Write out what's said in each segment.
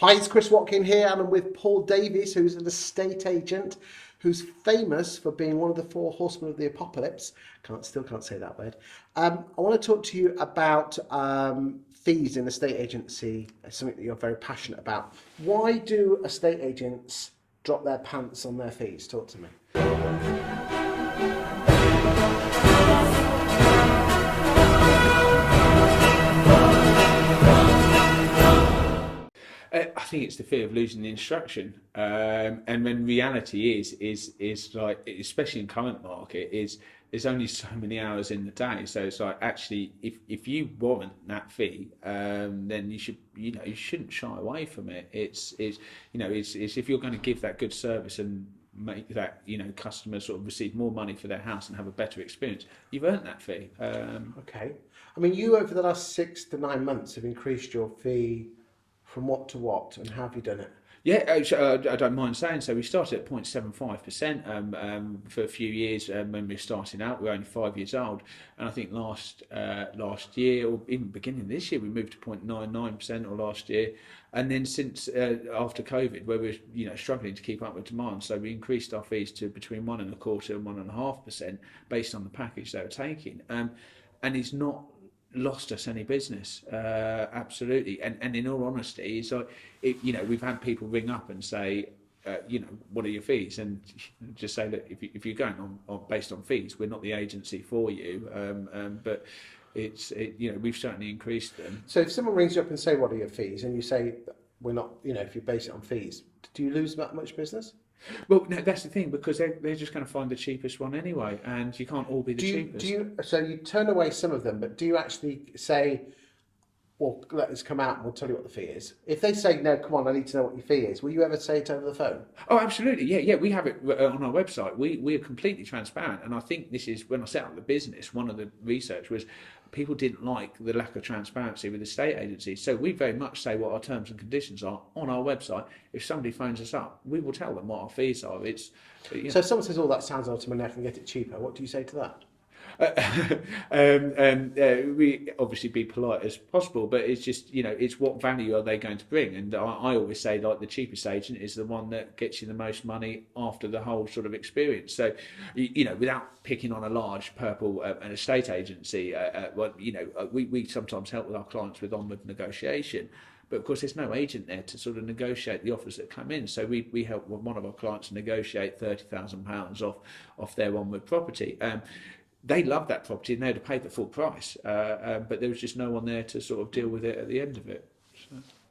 Hi, it's Chris Watkin here, and I'm with Paul Davies, who's an estate agent who's famous for being one of the four horsemen of the apocalypse. Still can't say that word. I want to talk to you about fees in estate agency, something that you're very passionate about. Why do estate agents drop their pants on their fees? Talk to me. I think it's the fear of losing the instruction, and when reality is like, especially in current market, is there's only so many hours in the day. So it's like, actually, if you warrant that fee, then you shouldn't shy away from it. It's if you're going to give that good service and make that customers sort of receive more money for their house and have a better experience, you've earned that fee. Okay. I mean, you over the last 6 to 9 months have increased your fee from what to what, and how have you done it? Yeah, I don't mind saying so. We started at 0.75% for a few years when we were starting out. We were only 5 years old, and I think last year, or even beginning of this year, we moved to 0.99%, or last year, and then since after COVID, where we're struggling to keep up with demand, so we increased our fees to between 1.25% and 1.5% based on the package they were taking, and it's not lost us any business, absolutely. And in all honesty, it's like, we've had people ring up and say, what are your fees? And just say that if you're going on based on fees, we're not the agency for you. But we've certainly increased them. So if someone rings you up and say, what are your fees? And you say, we're not, if you base it on fees, do you lose that much business? Well, no, that's the thing, because they're just going to find the cheapest one anyway, and you can't all be the cheapest. So you turn away some of them, but do you actually say, well, let us come out and we'll tell you what the fee is? If they say, no, come on, I need to know what your fee is, will you ever say it over the phone? Oh, absolutely. Yeah. We have it on our website. We are completely transparent, and I think this is when I set up the business. One of the research was people didn't like the lack of transparency with estate agencies, so we very much say what our terms and conditions are on our website. If somebody phones us up, we will tell them what our fees are. So if someone says, oh, that sounds odd to me, I can get it cheaper, what do you say to that? We obviously be polite as possible, but it's just, it's what value are they going to bring? And I always say, like, the cheapest agent is the one that gets you the most money after the whole sort of experience. So, without picking on a large purple an estate agency, we sometimes help with our clients with onward negotiation. But of course, there's no agent there to sort of negotiate the offers that come in. So we help one of our clients negotiate £30,000 off their onward property. They love that property and they'd have paid the full price, but there was just no one there to sort of deal with it at the end of it.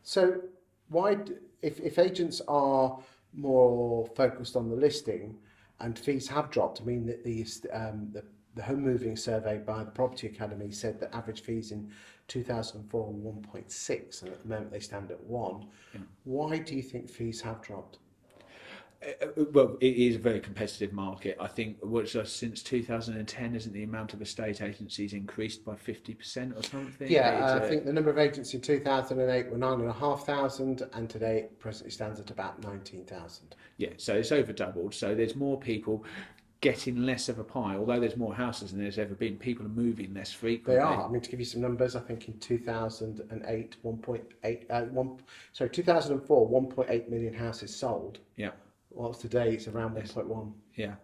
So why, if agents are more focused on the listing and fees have dropped, I mean, the home moving survey by the Property Academy said that average fees in 2004 were 1.6, and at the moment they stand at 1. Yeah. Why do you think fees have dropped? Well, it is a very competitive market. I think since 2010, isn't the amount of estate agencies increased by 50% or something? Yeah, I think the number of agents in 2008 were 9,500, and today it presently stands at about 19,000. Yeah, so it's over doubled. So there's more people getting less of a pie. Although there's more houses than there's ever been, people are moving less frequently. They are. I mean, to give you some numbers, I think in 2008, 2004, 1.8 million houses sold. Yeah. Whilst today it's around 1.1. Yeah,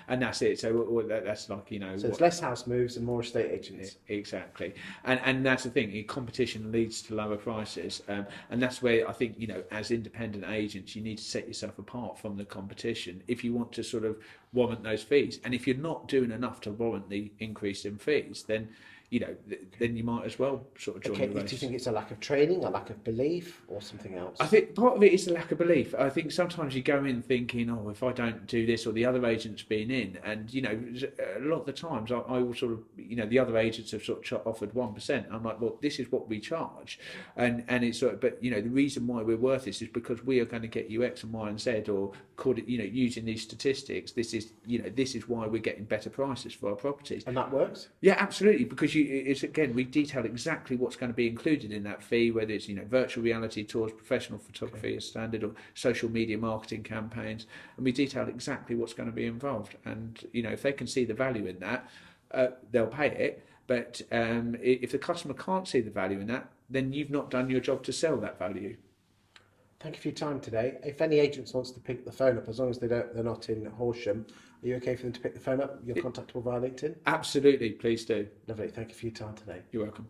and that's it. So that's like, So it's less house moves and more estate agents. Exactly, and that's the thing. Competition leads to lower prices, and that's where I think, as independent agents, you need to set yourself apart from the competition if you want to sort of warrant those fees. And if you're not doing enough to warrant the increase in fees, then then you might as well sort of join the race. Do you think it's a lack of training, a lack of belief, or something else? I think part of it is a lack of belief. I think sometimes you go in thinking, oh, if I don't do this, or the other agent's been in, and a lot of the times I will sort of, the other agents have sort of offered 1%. I'm like, well, this is what we charge, and it's sort of, but the reason why we're worth this is because we are going to get you X and Y and Z, or using these statistics, this is why we're getting better prices for our properties. And that works? Yeah, absolutely, because we detail exactly what's going to be included in that fee, whether it's virtual reality tours, professional photography as standard, or social media marketing campaigns, and we detail exactly what's going to be involved. And if they can see the value in that, they'll pay it. But if the customer can't see the value in that, then you've not done your job to sell that value. Thank you for your time today. If any agents wants to pick the phone up, as long as they're not in Horsham, are you okay for them to pick the phone up? You're contactable via LinkedIn. Absolutely, please do. Lovely. Thank you for your time today. You're welcome.